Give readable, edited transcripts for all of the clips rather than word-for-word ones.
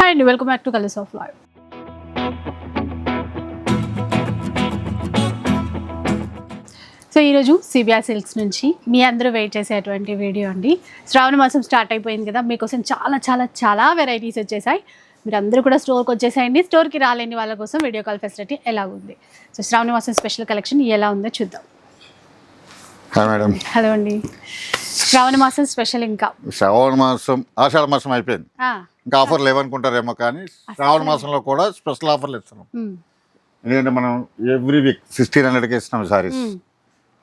Hi అండి, welcome back to colours of life. So ఈరోజు CBR silks నుంచి మీ అందరూ వెయిట్ చేసేటువంటి వీడియో అండి. శ్రావణ మాసం స్టార్ట్ అయిపోయింది కదా, మీకోసం చాలా చాలా చాలా వెరైటీస్ వచ్చేసాయి. మీరు అందరూ కూడా స్టోర్కి వచ్చేసాయండి. స్టోర్కి రాలేని వాళ్ళ కోసం వీడియో కాల్ ఫెసిలిటీ ఎలా ఉంది. సో శ్రావణ మాసం స్పెషల్ కలెక్షన్ ఎలా ఉందో చూద్దాం. మేడం హలో అండి. శ్రావణ మాసం స్పెషల్ ఇంకా శ్రావణ మాసం ఆషాఢ మాసం అయిపోయింది, ఇంకా ఆఫర్లు లేవనుకుంటారేమో, కానీ శ్రావణ మాసంలో కూడా స్పెషల్ ఆఫర్లు ఇస్తున్నాం. ఎందుకంటే మనం ఎవ్రీ వీక్ 1600కి ఇస్తున్నాం సారీస్.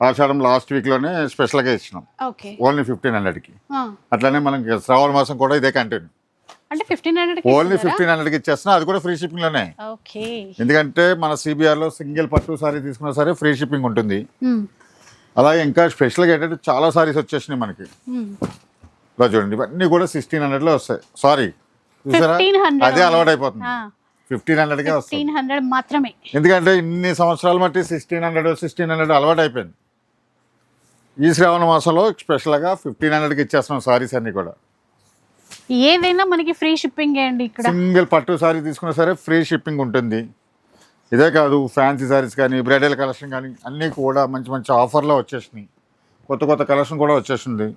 ఆషాఢం లాస్ట్ వీక్లోనే స్పెషల్గా ఇచ్చినాం, ఓన్లీ 1500కి. అట్లానే మనం శ్రావణ మాసం కూడా ఇదే కంటిన్యూ, అంటే 1500 ఓన్లీ 1500కి ఇచ్చేస్తున్నాం. అది కూడా ఫ్రీ షిప్పింగ్ లోనే. ఎందుకంటే మన సిబిఆర్ లో సింగిల్ పట్టు సారీ తీసుకున్నా సరే ఫ్రీ షిప్పింగ్ ఉంటుంది. అలాగే ఇంకా స్పెషల్గా ఏంటంటే చాలా సారీస్ వచ్చేసినాయి మనకి. ఇలా చూడండి, ఇవన్నీ కూడా 1600లో వస్తాయి. సారీ చూసారా, అదే అలవాటు అయిపోతుంది. 1500కే వస్తాయి, 1500 మాత్రమే. ఎందుకంటే ఇన్ని సంవత్సరాలు బట్టి 1600 అలవాటు అయిపోయింది. ఈ శ్రావణ మాసంలో స్పెషల్గా 1500కి ఇచ్చేస్తున్నాం సారీస్ అన్ని కూడా. ఏదైనా మనకి ఫ్రీ షిప్పింగ్ అండి. ఇక్కడ సింగిల్ పట్టు సారీ తీసుకున్నా సరే ఫ్రీ షిప్పింగ్ ఉంటుంది. ఇదే కాదు, ఫ్యాన్సీ సారీస్ కానీ బ్రైడల్ కలెక్షన్ కానీ అన్నీ కూడా మంచి మంచి ఆఫర్లో వచ్చేసినాయి. కొత్త కొత్త కలెక్షన్ కూడా వచ్చేసింది.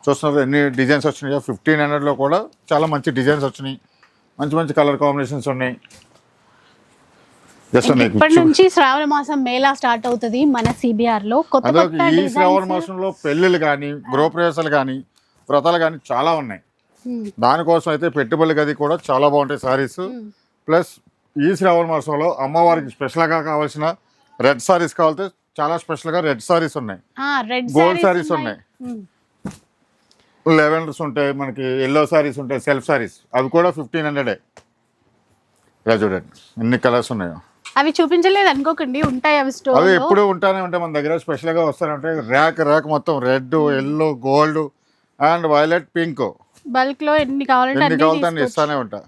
చూస్తున్నారు ఎన్ని డిజైన్స్ వచ్చినాయో. 1500లో కూడా చాలా మంచి డిజైన్స్ వచ్చినాయి, మంచి మంచి కలర్ కాంబినేషన్స్ ఉన్నాయి. ఇప్పటి నుంచి శ్రావణ మాసం మేళా స్టార్ట్ అవుతుంది మన సిబిఆర్ లో. ఈ శ్రావణ మాసంలో పెళ్ళిళ్ళు కానీ గృహప్రవేశాలు కానీ వ్రతాలు కానీ చాలా ఉన్నాయి. దానికోసం అయితే పెట్టుబడి గది కూడా చాలా బాగుంటాయి సారీస్. ప్లస్ ఈ శ్రావణ మాసంలో అమ్మవారికి స్పెషల్గా కావాల్సిన రెడ్ సారీస్ కావాలంటే చాలా స్పెషల్గా రెడ్ సారీస్ ఉన్నాయి, గోల్డ్ సారీస్ ఉన్నాయి, లెవెండర్స్ ఉంటాయి, మనకి ఎల్లో సారీస్ ఉంటాయి, సెల్ఫ్ సారీస్. అవి కూడా 1500. ఇలా చూడండి ఎన్ని కలర్స్ ఉన్నాయో. అవి చూపించలేదు అనుకోకండి, ఉంటాయి అవి స్టోర్. అవి ఎప్పుడు ఉంటానే ఉంటాయి మన దగ్గర, స్పెషల్గా వస్తూనే ఉంటాయి. ర్యాక్ మొత్తం red, yellow, gold and violet, pink bulk లో ఎన్ని కావాలంటే అన్ని ఇస్తానే ఉంటా.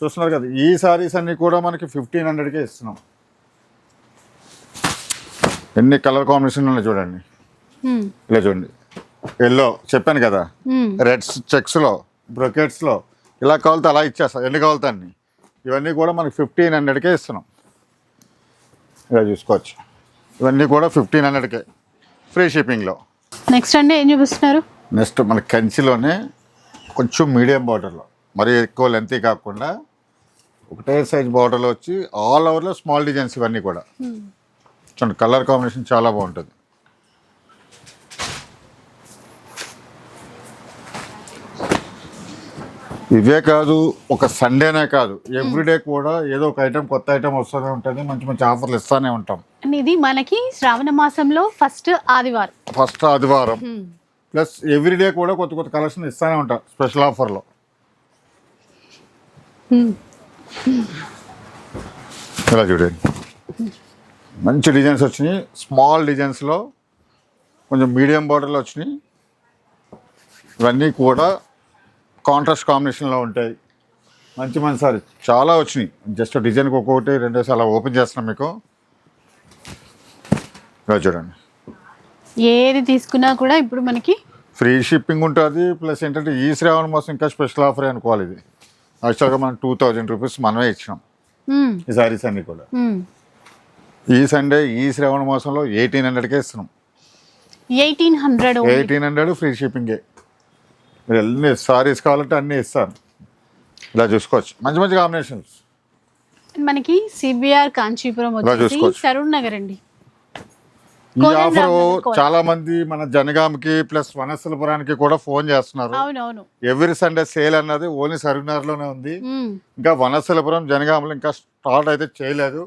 చూస్తున్నారు కదా, ఈ సారీస్ అన్ని కూడా మనకి 1500కే ఇస్తున్నాం. ఎన్ని కలర్ కాంబినేషన్ ఉన్నాయి చూడండి. ఇలా చూడండి, ఎల్లో చెప్పాను కదా, రెడ్స్, చెక్స్లో, బ్రొకెట్స్లో ఇలా కావాలితే అలా ఇచ్చేస్తాం. ఎన్ని కావాలితే అన్ని. ఇవన్నీ కూడా మనకి 1500కే ఇస్తున్నాం. ఇలా చూసుకోవచ్చు, ఇవన్నీ కూడా 1500కే ఫ్రీ షిప్పింగ్లో. నెక్స్ట్ అండి ఏం చూపిస్తున్నారు? నెక్స్ట్ మన కంచిలోనే కొంచెం మీడియం బార్డర్లో, మరి ఎక్కువ లెంత్ కాకుండా ఒకటే సైజ్ బార్డర్లో వచ్చి ఆల్ ఓవర్లో స్మాల్ డిజైన్స్. ఇవన్నీ కూడా చూడండి, కలర్ కాంబినేషన్ చాలా బాగుంటుంది. ఇవే కాదు, ఒక సండేనే కాదు, ఎవ్రీడే కూడా ఏదో ఒక ఐటమ్, కొత్త ఐటమ్ వస్తూనే ఉంటుంది. మంచి మంచి ఆఫర్లు ఇస్తూనే ఉంటాం. ఇది మనకి శ్రావణ మాసంలో ఫస్ట్ ఆదివారం ప్లస్ ఎవ్రీడే కూడా కొత్త కొత్త కలెక్షన్ ఇస్తూనే ఉంటాం స్పెషల్ ఆఫర్లో. ఇలా చూడండి, మంచి డిజైన్స్ వచ్చినాయి. స్మాల్ డిజైన్స్లో కొంచెం మీడియం బార్డర్లో వచ్చినాయి. ఇవన్నీ కూడా కాంట్రాస్ట్ కాంబినేషన్లో ఉంటాయి. మంచి మంచి సారీ చాలా వచ్చినాయి. జస్ట్ డిజైన్కి ఒక్కొక్కటి రెండేసి అలా ఓపెన్ చేస్తున్నాం మీకు. ఇలా చూడండి, ఏది తీసుకున్నా కూడా ఇప్పుడు మనకి ఫ్రీ షిప్పింగ్ ఉంటుంది. ప్లస్ ఏంటంటే ఈ శ్రావణ మాసం ఇంకా స్పెషల్ ఆఫర్ అనుకోవాలి. ఇది యాక్చువల్గా మనం 2000 రూపీస్ మనమే ఇచ్చినాం ఈ సారీస్ అన్నీ కూడా. ఈ సండే ఈ శ్రావణ మాసంలో 1800కే ఇస్తున్నాం. 1800 ఫ్రీ షిప్పింగే. మీరు ఎన్ని సారీస్ కావాలంటే అన్నీ ఇస్తాను. ఇలా చూసుకోవచ్చు, మంచి మంచి కాంబినేషన్స్. మనకి సిబిఆర్ కాంచీపురం వచ్చేసి సరూర్ నగర్ అండి. ఈ ఆఫర్ చాలా మంది మన జనగాంకి ప్లస్ వనస్థలపురానికి కూడా ఫోన్ చేస్తున్నారు. ఎవ్రీ సండే సేల్ అన్నది ఓన్లీ సరూర్ లోనే ఉంది. ఇంకా వనస్థలపురం, జనగాంలో ఇంకా స్టార్ట్ అయితే చేయలేదు.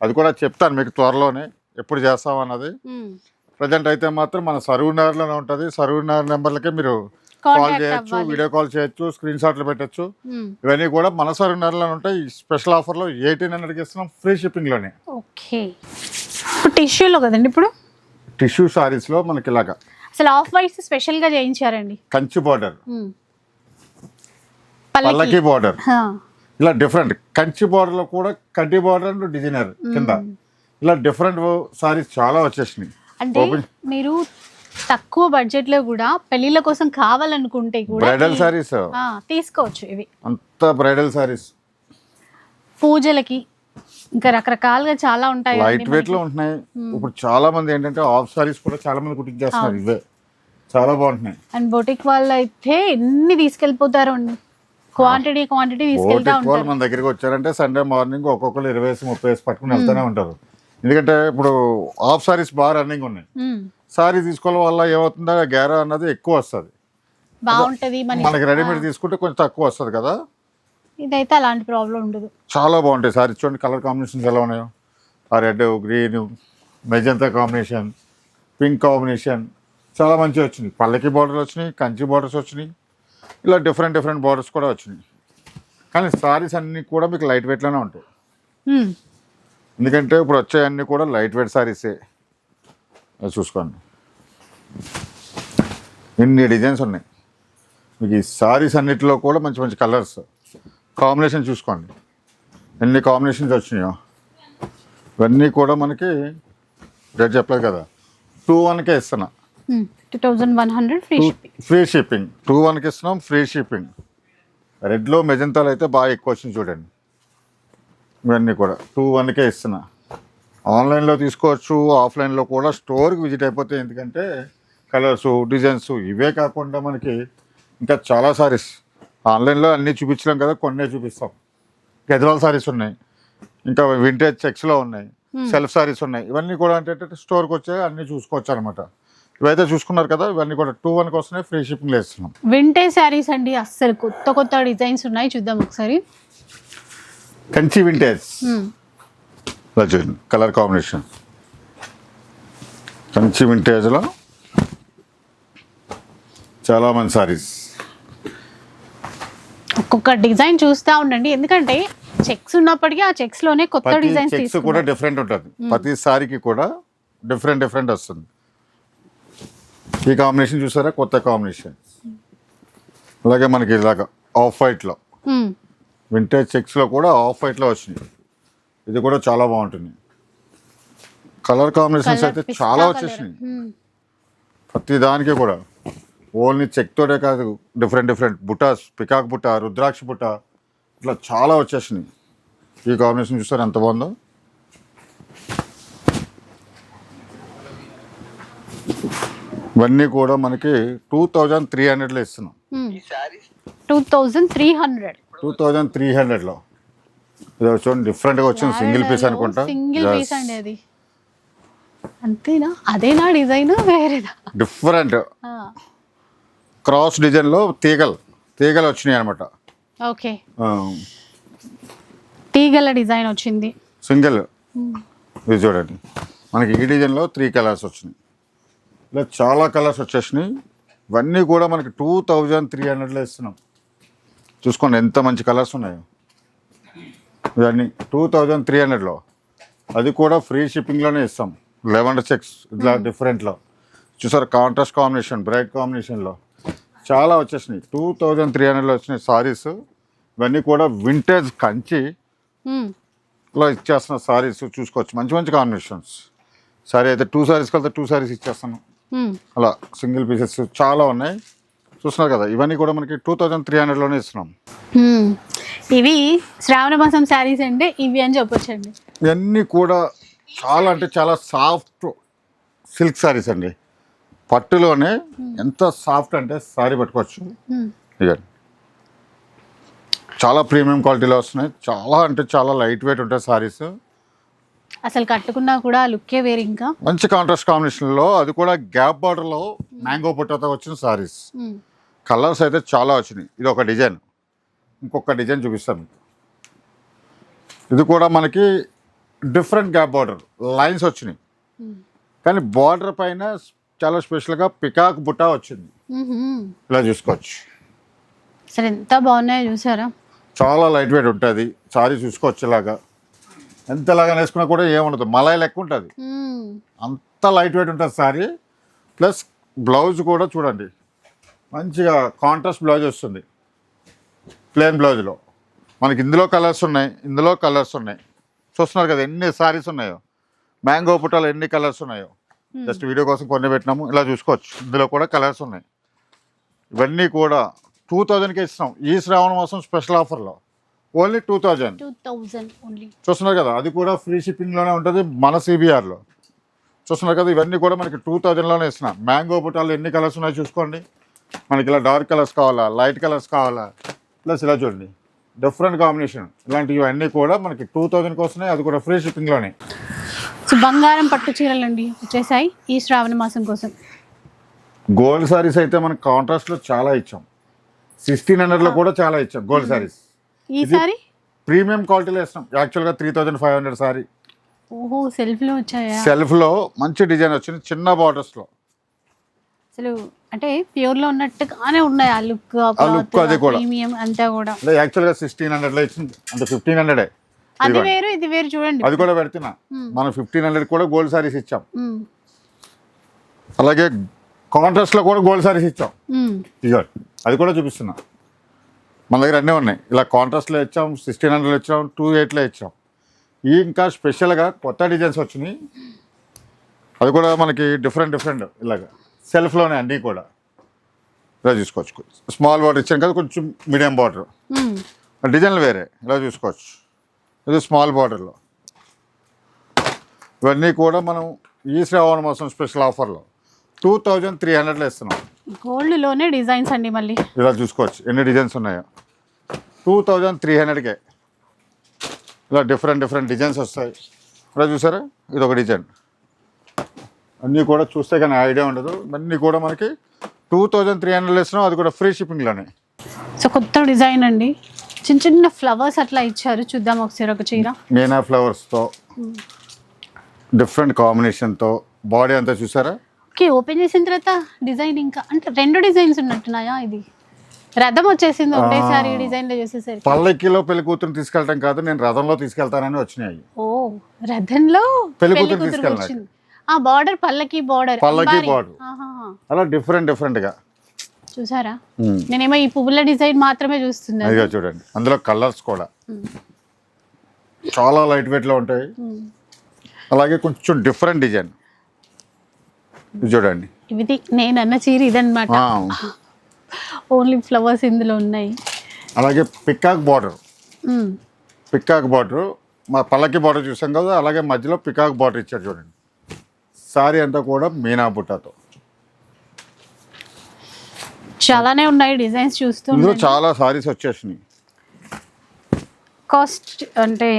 అది కూడా చెప్తాను మీకు త్వరలోనే ఎప్పుడు చేస్తాం అన్నది. ప్రజెంట్ అయితే మాత్రం మన సరూర్ లోనే ఉంటుంది. సరూర్ నెంబర్లకే మీరు కాల్ చేయొచ్చు, వీడియో కాల్ చేయొచ్చు, స్క్రీన్ షాట్లు పెట్టచ్చు. ఇవన్నీ కూడా మన సరూర్ లోనే ఉంటాయి. స్పెషల్ ఆఫర్లో 1800కి ఇస్తున్నాం ఫ్రీ షిప్పింగ్ లోనే. టిష్యూలో కదండి ఇప్పుడు టిష్యూ సారీస్ లో మనకి ఇలాగా అసలు ఆఫ్ వైట్స్ స్పెషల్ గా చేయించారండి. కంచి బార్డర్, పల్లకి బార్డర్, ఇలా డిఫరెంట్. కంచి బార్డర్ లో కూడా కడ్డీ బార్డర్ అండ్ డిజైనర్ కింద ఇలా డిఫరెంట్ సారీస్ చాలా వచ్చేసినాయి. అంటే మీరు తక్కువ బడ్జెట్ లో కూడా పెళ్లిళ్ళ కోసం కావాలనుకుంటే కూడా బ్రైడల్ సారీస్ తీసుకోవచ్చు. ఇవి అంతా బ్రైడల్ సారీస్, పూజలకి ఇంకా రకరకాలుగా చాలా ఉంటాయి. లైట్ వెయిట్ లో ఉంటున్నాయి. ఇప్పుడు చాలా మంది ఏంటంటే హాఫ్ సారీస్ కూడా చాలా మంది కుట్టింగ్ చేస్తున్నారు. ఇవే చాలా బాగుంటున్నాయి. అండ్ బొటిక్ వాళ్ళు అయితే ఎన్ని తీసుకెళ్ళిపోతారు, క్వాంటిటీ తీసుకెళ్తా వాళ్ళు ఉంటారు. మన దగ్గరికి వచ్చారంటే సండే మార్నింగ్ ఒక్కొక్కరు 20-30 పట్టుకుని వెళ్తూనే ఉంటారు. ఎందుకంటే ఇప్పుడు హాఫ్ సారీస్ బాగా రన్నింగ్ ఉన్నాయి. సారీ తీసుకోవడం వల్ల ఏమవుతుందో గ్యారా అన్నది ఎక్కువ వస్తుంది, బాగుంటది. మనకి రెడీమేడ్ తీసుకుంటే కొంచెం తక్కువ వస్తుంది కదా. ఇదైతే అలాంటి ప్రాబ్లం ఉండదు. చాలా బాగుంటాయి సారీ. చూడండి కలర్ కాంబినేషన్స్ ఎలా ఉన్నాయో. ఆ red, green, magenta combination, pink combination చాలా మంచిగా వచ్చినాయి. పల్లకి బార్డర్ వచ్చినాయి, కంచి బార్డర్స్ వచ్చినాయి, ఇలా డిఫరెంట్ బార్డర్స్ కూడా వచ్చినాయి. కానీ సారీస్ అన్నీ కూడా మీకు లైట్ వెయిట్లోనే ఉంటాయి. ఎందుకంటే ఇప్పుడు వచ్చాయన్నీ కూడా లైట్ వెయిట్ సారీసే. అది చూసుకోండి, ఇన్ని డిజైన్స్ ఉన్నాయి మీకు. ఈ సారీస్ అన్నిటిలో కూడా మంచి మంచి కలర్స్ కాంబినేషన్ చూసుకోండి, ఎన్ని కాంబినేషన్స్ వచ్చినాయో. ఇవన్నీ కూడా మనకి రేట్ చెప్పలేదు కదా, 2-1కే ఇస్తున్నా. 2100 ఫ్రీ షిప్పింగ్. 2-1కి ఇస్తున్నాం, ఫ్రీ షిప్పింగ్. రెడ్లో మెజంతాలు అయితే బాగా ఎక్కువ వచ్చింది చూడండి. ఇవన్నీ కూడా 2-1కే ఇస్తున్నా. ఆన్లైన్లో తీసుకోవచ్చు, ఆఫ్లైన్లో కూడా స్టోర్కి విజిట్ అయిపోతే. ఎందుకంటే కలర్స్, డిజైన్స్ ఇవే కాకుండా మనకి ఇంకా చాలా సారీస్ ఆన్లైన్లో అన్నీ చూపించలేం కదా, కొన్నే చూపిస్తాం. గద్వాల్ సారీస్ ఉన్నాయి, ఇంకా వింటేజ్ చెక్స్లో ఉన్నాయి, సెల్ఫ్ సారీస్ ఉన్నాయి. ఇవన్నీ కూడా అంటే స్టోర్కి వచ్చే అన్నీ చూసుకోవచ్చు అనమాట. ఇవైతే చూసుకున్నారు కదా, ఇవన్నీ కూడా 2-1కి వస్తున్నాయి, ఫ్రీ షిప్పింగ్ వేస్తున్నాం. వింటేజ్ శారీస్ అండి, అస్సలు కొత్త డిజైన్స్ ఉన్నాయి, చూద్దాం ఒకసారి. Kanchi vintage colour combination, Kanchi వింటేజ్లో చాలా మంచి సారీస్. ఒక్కొక్క డిజైన్ చూస్తూ ఉండండి, ఎందుకంటే చెక్స్ ఉన్నప్పటికీ ఆ చెక్స్ లోనే కొత్త డిజైన్స్ చెక్స్ కూడా డిఫరెంట్ ఉంటుంది. ప్రతి సారీకి కూడా డిఫరెంట్ వస్తుంది. ఈ కాంబినేషన్ చూసారా, కొత్త కాంబినేషన్. అలాగే మనకి ఇలాగా ఆఫ్ వైట్లో వింటేజ్ చెక్స్లో కూడా ఆఫ్ వైట్లో వచ్చినాయి. ఇది కూడా చాలా బాగుంటుంది. కలర్ కాంబినేషన్స్ అయితే చాలా వచ్చేసినాయి. ప్రతి దానికి కూడా ఓన్లీ చెక్తోనే కాదు, డిఫరెంట్ బుటాస్, పికాక్ బుట్ట, రుద్రాక్ష బుట్ట, ఇట్లా చాలా వచ్చేసినాయి. ఈ కాంబినేషన్ చూస్తారు ఎంత బాగుందో. ఇవన్నీ కూడా మనకి 2300లో ఇస్తున్నాం. 2300లో ఇది చూడండి, డిఫరెంట్గా వచ్చింది. సింగిల్ పీస్ అనుకుంటా. సింగిల్ పీస్ అండి అది. అంతేనా? అదేనా డిజైన్? వేరేదా? డిఫరెంట్ క్రాస్ డిజైన్లో తీగలు వచ్చినాయి అనమాట. ఓకే, తీగల డిజైన్ వచ్చింది. సింగిల్ ఇది చూడండి, మనకి ఈ డిజైన్లో 3 కలర్స్ వచ్చినాయి. ఇలా చాలా కలర్స్ వచ్చేసినాయి. ఇవన్నీ కూడా మనకి 2300లో ఇస్తున్నాం. చూసుకోండి ఎంత మంచి కలర్స్ ఉన్నాయో. ఇవన్నీ 2300లో, అది కూడా ఫ్రీ షిప్పింగ్లోనే ఇస్తాం. 11 చెక్స్ ఇట్లా డిఫరెంట్లో చూసారు, కాంట్రాస్ట్ కాంబినేషన్, బ్రైట్ కాంబినేషన్లో చాలా వచ్చేసినాయి. 2300లో వచ్చినాయి సారీస్. ఇవన్నీ కూడా వింటేజ్ కంచి ఇలా ఇచ్చేస్తున్న సారీస్ చూసుకోవచ్చు. మంచి కాంబినేషన్స్. సారీ అయితే 2 సారీస్ కలితే 2 సారీస్ ఇచ్చేస్తాను. అలా సింగిల్ పీసెస్ చాలా ఉన్నాయి, చూస్తున్నారు కదా. ఇవన్నీ కూడా మనకి 2300లోనే ఇస్తున్నాం. ఇవి శ్రావణ మాసం శారీస్ అంటే ఇవి అని చెప్పొచ్చండి. ఇవన్నీ కూడా చాలా అంటే చాలా సాఫ్ట్ సిల్క్ సారీస్ అండి. పట్టులోనే ఎంత సాఫ్ట్ అంటే సారీ పట్టుకోవచ్చు. ఇక చాలా ప్రీమియం క్వాలిటీలో వస్తున్నాయి. చాలా అంటే చాలా లైట్ వెయిట్ ఉంటాయి సారీస్. అసలు కట్టుకున్నా కూడా లుక్కే వేరు. ఇంకా మంచి కాంట్రాస్ట్ కాంబినేషన్లో, అది కూడా గ్యాప్ బార్డర్లో మ్యాంగో పుట్టతో వచ్చిన సారీస్. కలర్స్ అయితే చాలా వచ్చినాయి. ఇది ఒక డిజైన్, ఇంకొక డిజైన్ చూపిస్తాను. ఇది కూడా మనకి డిఫరెంట్ గ్యాప్ బార్డర్ లైన్స్ వచ్చినాయి, కానీ బార్డర్ పైన చాలా స్పెషల్గా పికాక్ బుట్ట వచ్చింది. ఇలా చూసుకోవచ్చు. అసలు ఎంత బాగున్నాయో చూసారా. చాలా లైట్ వెయిట్ ఉంటుంది సారీ. చూసుకోవచ్చు ఇలాగా, ఎంతలాగా వేసుకున్నా కూడా ఏముండదు, మలై లెక్క ఉంటుంది. అంత లైట్ వెయిట్ ఉంటుంది సారీ. ప్లస్ బ్లౌజ్ కూడా చూడండి, మంచిగా కాంట్రాస్ట్ బ్లౌజ్ వస్తుంది. ప్లెయిన్ బ్లౌజ్లో మనకి ఇందులో కలర్స్ ఉన్నాయి. చూస్తున్నారు కదా ఎన్ని సారీస్ ఉన్నాయో. మ్యాంగో పుట్టాలు ఎన్ని కలర్స్ ఉన్నాయో. జస్ట్ వీడియో కోసం కొన్ని పెట్టినాము. ఇలా చూసుకోవచ్చు. ఇందులో కూడా కలర్స్ ఉన్నాయి. ఇవన్నీ కూడా 2000కే ఇస్తున్నాం. ఈ శ్రావణ మాసం స్పెషల్ ఆఫర్లో ఓన్లీ 2000 ఓన్లీ. చూస్తున్నారు కదా, అది కూడా ఫ్రీ షిప్పింగ్లోనే ఉంటుంది మన సిబిఆర్లో. చూస్తున్నారు కదా, ఇవన్నీ కూడా మనకి 2000లోనే ఇస్తున్నాం. మ్యాంగో బుట్టాలు ఎన్ని కలర్స్ ఉన్నాయో చూసుకోండి. మనకి ఇలా డార్క్ కలర్స్ కావాలా, లైట్ కలర్స్ కావాలా, ప్లస్ ఇలా చూడండి డిఫరెంట్ కాంబినేషన్. ఇలాంటివి అన్నీ కూడా మనకి 2000కి వస్తున్నాయి, అది కూడా ఫ్రీ షిప్పింగ్లోనే. సో బంగారం పట్టు చీరలు అండి వచ్చేసాయి ఈ శ్రావణ మాసం కోసం. గోల్డ్ సారీస్ అయితే మనకి కాంట్రాస్ట్లో చాలా ఇచ్చాం. 1600లో కూడా చాలా ఇచ్చాం గోల్డ్ సారీస్. ఈ సారీ ప్రీమియం క్వాలిటీలో ఇస్తాం. యాక్చువల్గా 3500 సారీ. ఓహో, సెల్ఫ్లో వచ్చాయా? సెల్ఫ్లో మంచి డిజైన్ వచ్చింది, చిన్న బార్డర్స్లో. అసలు అంటే ప్యూర్లో ఉన్నట్టుగానే ఉన్నాయి. ఆ లుక్ అది కూడా ప్రీమియం అంతా కూడా. యాక్చువల్గా 1600లో ఇచ్చింది, అంటే 1500. అది వేరు ఇది వేరు చూడండి. అది కూడా పెడుతున్నా. మనం 1500 కూడా గోల్డ్ సారీస్ ఇచ్చాం. అలాగే కాంట్రాస్ట్లో కూడా గోల్డ్ సారీస్ ఇచ్చాం. ఇక అది కూడా చూపిస్తున్నా. మన దగ్గర అన్నీ ఉన్నాయి. ఇలా కాంట్రాస్ట్లో ఇచ్చాం, 1600లో ఇచ్చాం, 28లో ఇచ్చాం. ఈ ఇంకా స్పెషల్గా కొత్త డిజైన్స్ వచ్చినాయి. అది కూడా మనకి డిఫరెంట్ ఇలాగా సెల్ఫ్లోనే అన్నీ కూడా ఇలా చూసుకోవచ్చు. స్మాల్ బార్డర్ ఇచ్చాను కదా, కొంచెం మీడియం బార్డర్, డిజైన్లు వేరే ఇలా చూసుకోవచ్చు. ఇది స్మాల్ బార్డర్లో. ఇవన్నీ కూడా మనం ఈ శ్రావణ మాసం స్పెషల్ ఆఫర్లో 2300లో ఇస్తున్నాం. గోల్డ్లోనే డిజైన్స్ అండి. మళ్ళీ ఇలా చూసుకోవచ్చు ఎన్ని డిజైన్స్ ఉన్నాయో. 2300కే ఇలా డిఫరెంట్ డిజైన్స్ వస్తాయి. ఇలా చూసారా, ఇది ఒక డిజైన్. అన్నీ కూడా చూస్తే కానీ ఐడియా ఉండదు. అన్నీ కూడా మనకి 2300లో ఇస్తున్నాం, అది కూడా ఫ్రీ షిప్పింగ్లోనే. సో కొత్త డిజైన్ అండి, చిన్న ఫ్లవర్స్ అట్లా ఇచ్చారు. చూద్దాం ఒకసారి ఒక చీర. మీనా ఫ్లవర్స్తో డిఫరెంట్ కాంబినేషన్తో బాడీ అంతా చూసారా. ఓకే, ఓపెన్ చేసిన తర్వాత డిజైన్ ఇంకా అంటే 2 డిజైన్స్ ఉన్నట్టున్నాయా? ఇది రథం వచ్చేసింది ఒకటేసారి డిజైన్లో చూసేసరికి. పల్లకిలో పెళ్లి కూతురు తీసుకెళ్ళటం కాదు, నేను రథంలో తీసుకెళ్తానని వచ్చినాయి. ఓ, రథంలో పెళ్లి కూతురు తీసుకెళ్ళాలి. ఆ బార్డర్ పల్లకి బార్డర్ అలా డిఫరెంట్గా చూసారా. నేనేమో ఈ పువ్వుల డిజైన్ మాత్రమే చూస్తున్నాను. అదిగా చూడండి, అందులో కలర్స్ కూడా చాలా లైట్ వెయిట్లో ఉంటాయి. అలాగే కొంచెం డిఫరెంట్ డిజైన్ చూడండి. ఇది నేను అన్న చీర ఇదన్నమాట. ఓన్లీ ఫ్లవర్స్ ఇందులో ఉన్నాయి. అలాగే పికాక్ బార్డర్ మా పల్లకి బార్డర్ చూసాం కదా, అలాగే మధ్యలో పికాక్ బార్డర్ ఇచ్చారు చూడండి. సారీ అంతా కూడా మీనా బుట్టాతో. చాలానే ఉన్నాయి డిజైన్స్ చూస్తూ. ఇందులో చాలా సారీస్ వచ్చేసినాయి. కాస్ట్ అంటే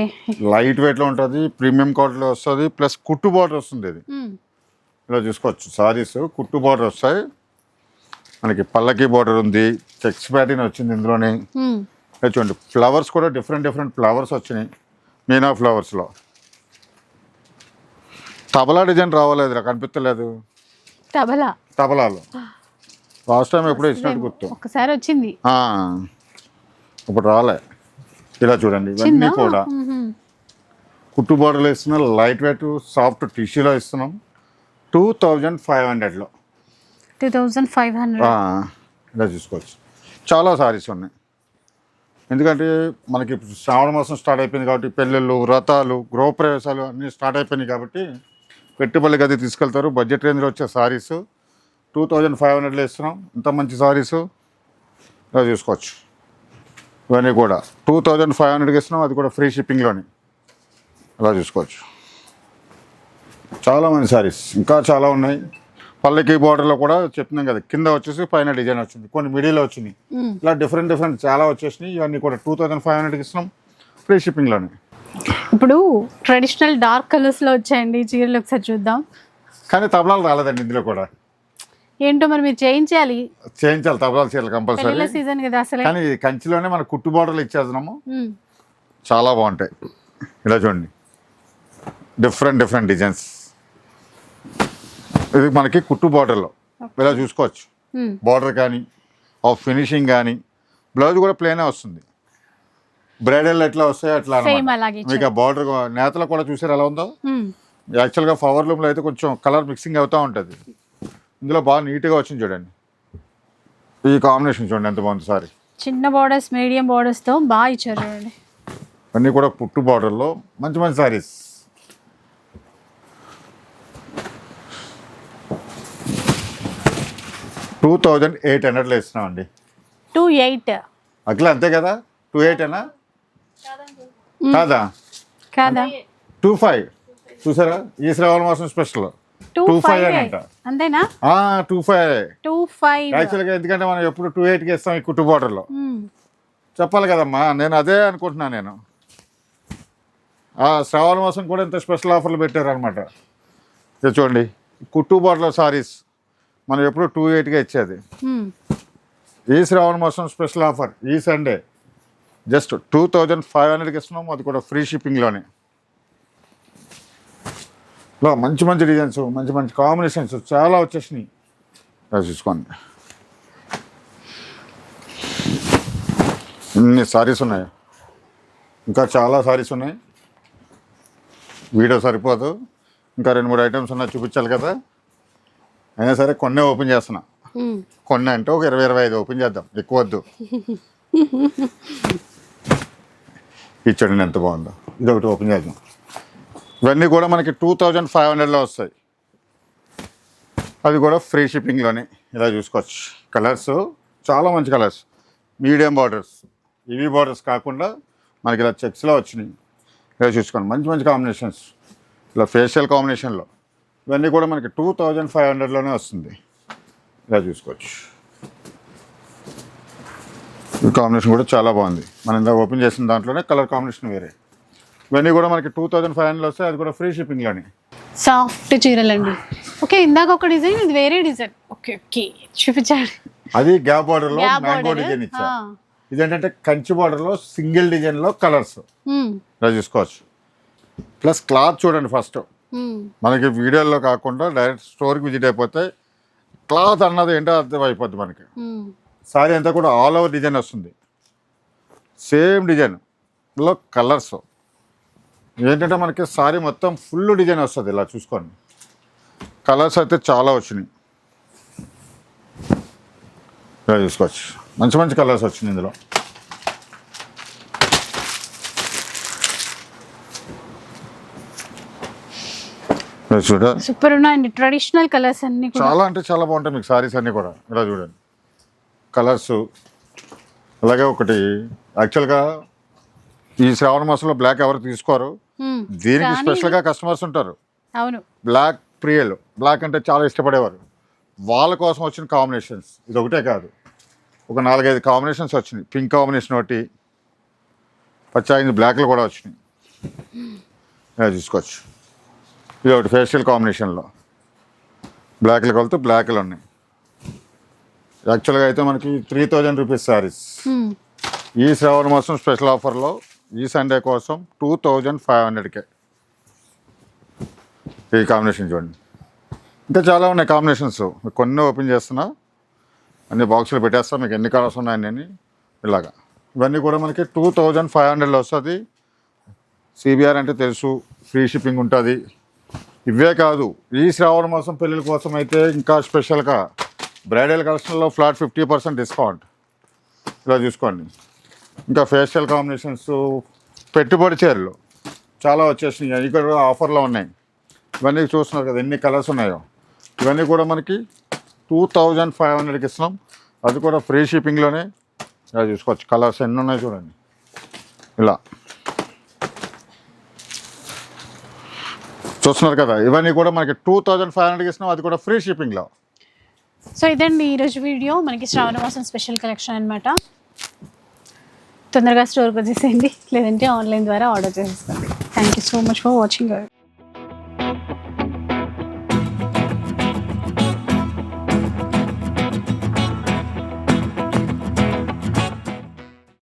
లైట్ వెయిట్లో ఉంటుంది, ప్రీమియం క్వాలిటీలో వస్తుంది, ప్లస్ కుట్టు బార్డర్ వస్తుంది. ఇది ఇలా చూసుకోవచ్చు. సారీస్ కుట్టు బార్డర్ వస్తాయి. మనకి పల్లకి బార్డర్ ఉంది, చెక్స్ ప్యాటర్న్ వచ్చింది ఇందులోనే. చూడండి ఫ్లవర్స్ కూడా డిఫరెంట్ ఫ్లవర్స్ వచ్చినాయి. మీనా ఫ్లవర్స్లో తబలా డిజైన్ రావాలేదు, నాకు కనిపించలేదు. తబలాలో లాస్ట్ టైం ఎప్పుడో ఇచ్చినట్టు గుర్తు. ఒకసారి వచ్చింది, ఇప్పుడు రాలే. ఇలా చూడండి, ఇవన్నీ కూడా కుట్టు బార్డర్లో ఇస్తున్నాం. లైట్ వెయిట్ సాఫ్ట్ టిష్యూలో ఇస్తున్నాం. 2500లో 2500 ఇలా చూసుకోవచ్చు. చాలా సారీస్ ఉన్నాయి. ఎందుకంటే మనకి శ్రావణ మాసం స్టార్ట్ అయిపోయింది కాబట్టి పెళ్ళిళ్ళు, వ్రతాలు, గృహప్రవేశాలు అన్నీ స్టార్ట్ అయిపోయినాయి కాబట్టి పెట్టుబడి గది తీసుకెళ్తారు. బడ్జెట్ రేంజ్లో వచ్చే సారీస్ 2500లో ఇస్తున్నాం. ఇంత మంచి సారీస్ ఇలా చూసుకోవచ్చు. ఇవన్నీ కూడా 2500కి ఇస్తున్నాం, అది కూడా ఫ్రీ షిప్పింగ్లోనే. ఇలా చూసుకోవచ్చు. చాలా మంచి సారీస్ ఇంకా చాలా ఉన్నాయి. పల్లకి బార్డర్లో కూడా చెప్తున్నాం కదా, కింద వచ్చేసి పైన డిజైన్ వచ్చింది, కొన్ని మిడిల్లో వచ్చినాయి. ఇలా డిఫరెంట్ చాలా వచ్చేసినాయి. ఇవన్నీ కూడా 2500కి ఇస్తున్నాం, ఫ్రీ షిప్పింగ్లోనే. ఇప్పుడు ట్రెడిషనల్ డార్క్ కలర్స్లో వచ్చాయండి చీరలు, ఒకసారి చూద్దాం. కానీ తబలాలు రాలేదండి ఇందులో కూడా. ఏంటో మరి మీరు చేయించాలి తబలాల చీరలు కంపల్సరీ సీజన్ కదా అసలు. కానీ కంచిలోనే మన కుట్టు బార్డర్లు ఇచ్చేస్తున్నాము, చాలా బాగుంటాయి. ఇలా చూడండి డిఫరెంట్ డిజైన్స్. ఇది మనకి కుట్టు బార్డర్లో ఇలా చూసుకోవచ్చు. బార్డర్ కానీ ఆ ఫినిషింగ్ కానీ, బ్లౌజ్ కూడా ప్లేనే వస్తుంది. బ్రైడల్ ఎట్లా వస్తాయో అట్లా మీకు ఆ బార్డర్ నేతలు కూడా చూసారు ఎలా ఉందో. యాక్చువల్గా పవర్ లూమ్లో అయితే కొంచెం కలర్ మిక్సింగ్ అవుతూ ఉంటుంది. ఇందులో బాగా నీట్గా వచ్చింది చూడండి. ఈ కాంబినేషన్ చూడండి ఎంత బాగుంది. సారీ చిన్న బార్డర్స్, మీడియం బార్డర్స్తో బాగా ఇచ్చారు చూడండి. అన్నీ కూడా కుట్టు బార్డర్లో మంచి సారీస్. 2800లో ఇస్తున్నామండి. 28 అట్లా అంతే కదా, 28 అనా కాదా? కాదా 25 చూసారా, ఈ శ్రావణ మాసం స్పెషల్ 25 అంట. అంతేనా? 25 యాక్చువల్గా, ఎందుకంటే మనం ఎప్పుడు 28కి ఇస్తాం ఈ కుట్టు బార్డర్లో. చెప్పాలి కదమ్మా, నేను అదే అనుకుంటున్నాను. నేను శ్రావణ మాసం కూడా ఇంత స్పెషల్ ఆఫర్లు పెట్టారనమాట. ఇది చూడండి, కుట్టు బార్డర్ సారీస్ మనం ఎప్పుడు 28గా ఇచ్చేది. ఈ శ్రావణ మాసం స్పెషల్ ఆఫర్ ఈ సండే జస్ట్ 2500కి ఇస్తున్నాము, అది కూడా ఫ్రీ షిప్పింగ్లోనే. మంచి మంచి డిజైన్స్, మంచి మంచి కాంబినేషన్స్ చాలా వచ్చేసినాయి. చూసుకోండి, ఇన్ని సారీస్ ఉన్నాయి, ఇంకా చాలా సారీస్ ఉన్నాయి. వీడియో సరిపోదు, ఇంకా 2-3 ఐటమ్స్ ఉన్నాయి, చూపించాలి కదా. అయినా సరే కొన్నే ఓపెన్ చేస్తున్నా. కొన్ని అంటే ఒక 20-25 ఓపెన్ చేద్దాం, ఎక్కువ వద్దు. ఇచ్చండి ఎంత బాగుందో, ఇది ఒకటి ఓపెన్ చేద్దాం. ఇవన్నీ కూడా మనకి 2500లో వస్తాయి, అది కూడా ఫ్రీ షిప్పింగ్లోనే. ఇలా చూసుకోవచ్చు, కలర్స్ చాలా మంచి కలర్స్, మీడియం బార్డర్స్, ఇవి బార్డర్స్ కాకుండా మనకి ఇలా చెక్స్లో వచ్చినాయి. ఇలా చూసుకోండి, మంచి మంచి కాంబినేషన్స్, ఇలా ఫేషియల్ కాంబినేషన్లో. ఇవన్నీ కూడా మనకి 2500లోనే వస్తుంది. ఇలా చూసుకోవచ్చు, ఈ కాంబినేషన్ కూడా చాలా బాగుంది. మనం ఇందాక ఓపెన్ చేసిన దాంట్లోనే కలర్ కాంబినేషన్ వేరే. ఇవన్నీ కూడా మనకి 2500 వస్తాయి, అది కూడా ఫ్రీ షిప్పింగ్లోనే. సాఫ్ట్ చీరలండి. ఓకే, ఇందాక ఒక డిజైన్, ఇది వేరే డిజైన్. ఓకే ఓకే, చూపించాడు. అది గ్యాప్ బార్డర్లో మ్యాంగో డిజైన్ ఇచ్చా. ఇదేంటంటే కంచి బార్డర్లో సింగిల్ డిజైన్లో కలర్స్. ఇలా చూసుకోవచ్చు. ప్లస్ క్లాత్ చూడండి, ఫస్ట్ మనకి వీడియోలో కాకుండా డైరెక్ట్ స్టోర్కి విజిట్ అయిపోతే క్లాత్ అన్నది ఏంటో అర్థం అయిపోద్ది మనకి. సారీ అంతా కూడా ఆల్ ఓవర్ డిజైన్ వస్తుంది, సేమ్ డిజైన్లో కలర్స్. ఏంటంటే మనకి సారీ మొత్తం ఫుల్ డిజైన్ వస్తుంది. ఇలా చూసుకోండి, కలర్స్ అయితే చాలా వచ్చినాయి. ఇలా చూసుకోవచ్చు, మంచి మంచి కలర్స్ వచ్చినాయి ఇందులో. సూపర్ ఉన్నాయండి, ట్రెడిషనల్ కలర్స్ అన్ని చాలా అంటే చాలా బాగుంటాయి మీకు సారీస్ అన్ని కూడా. ఇలా చూడండి కలర్స్. అలాగే ఒకటి యాక్చువల్గా ఈ శ్రావణ మాసంలో బ్లాక్ ఎవరు తీసుకోరు, దీనికి స్పెషల్గా కస్టమర్స్ ఉంటారు. అవును, బ్లాక్ ప్రియులు, బ్లాక్ అంటే చాలా ఇష్టపడేవారు, వాళ్ళ కోసం వచ్చిన కాంబినేషన్స్. ఇది ఒకటే కాదు, ఒక 4-5 కాంబినేషన్స్ వచ్చినాయి. పింక్ కాంబినేషన్ ఒకటి, పచ్చాయి బ్లాక్లు కూడా వచ్చినాయి. ఇలా చూసుకోవచ్చు, ఇది ఒకటి ఫేషియల్ కాంబినేషన్లో బ్లాక్లు కలితే బ్లాక్లు ఉన్నాయి. యాక్చువల్గా అయితే మనకి 3000 రూపీస్ శారీస్. ఈ శ్రావణ మాసం స్పెషల్ ఆఫర్లో ఈ సండే కోసం 2500కే ఈ కాంబినేషన్ చూడండి. ఇంకా చాలా ఉన్నాయి కాంబినేషన్స్, కొన్ని ఓపెన్ చేస్తున్నా, అన్ని బాక్సులు పెట్టేస్తా, మీకు ఎన్ని కలర్స్ ఉన్నాయని. ఇలాగా ఇవన్నీ కూడా మనకి 2500లో వస్తుంది. సిబిఆర్ అంటే తెలుసు, ఫ్రీ షిప్పింగ్ ఉంటుంది. ఇవే కాదు, ఈ శ్రావణ మాసం పెళ్ళిళ్ళ కోసం అయితే ఇంకా స్పెషల్గా బ్రైడల్ కలెక్షన్లో ఫ్లాట్ 50% డిస్కౌంట్. ఇలా చూసుకోండి, ఇంకా ఫేషియల్ కాంబినేషన్స్, పెట్టుబడి చీరలు చాలా వచ్చేసినాయి, అవి కూడా ఆఫర్లో ఉన్నాయి. ఇవన్నీ చూస్తున్నారు కదా ఎన్ని కలర్స్ ఉన్నాయో. ఇవన్నీ కూడా మనకి 2500కి ఇస్తున్నాం, అది కూడా ఫ్రీ షిప్పింగ్లోనే. ఇలా చూసుకోవచ్చు, కలర్స్ ఎన్ని ఉన్నాయి చూడండి. ఇలా చూస్తున్నారు కదా, ఇవన్నీ కూడా మనకి 2500కి ఇస్తున్నాం, అది కూడా ఫ్రీ షిప్పింగ్లో. సో ఇదండి ఈరోజు వీడియో, మనకి శ్రావణ మాసం స్పెషల్ కలెక్షన్ అనమాట. తొందరగా స్టోర్కి వచ్చేసేయండి, లేదంటే ఆన్లైన్ ద్వారా ఆర్డర్ చేసేసుకోండి. Thank you so much for watching.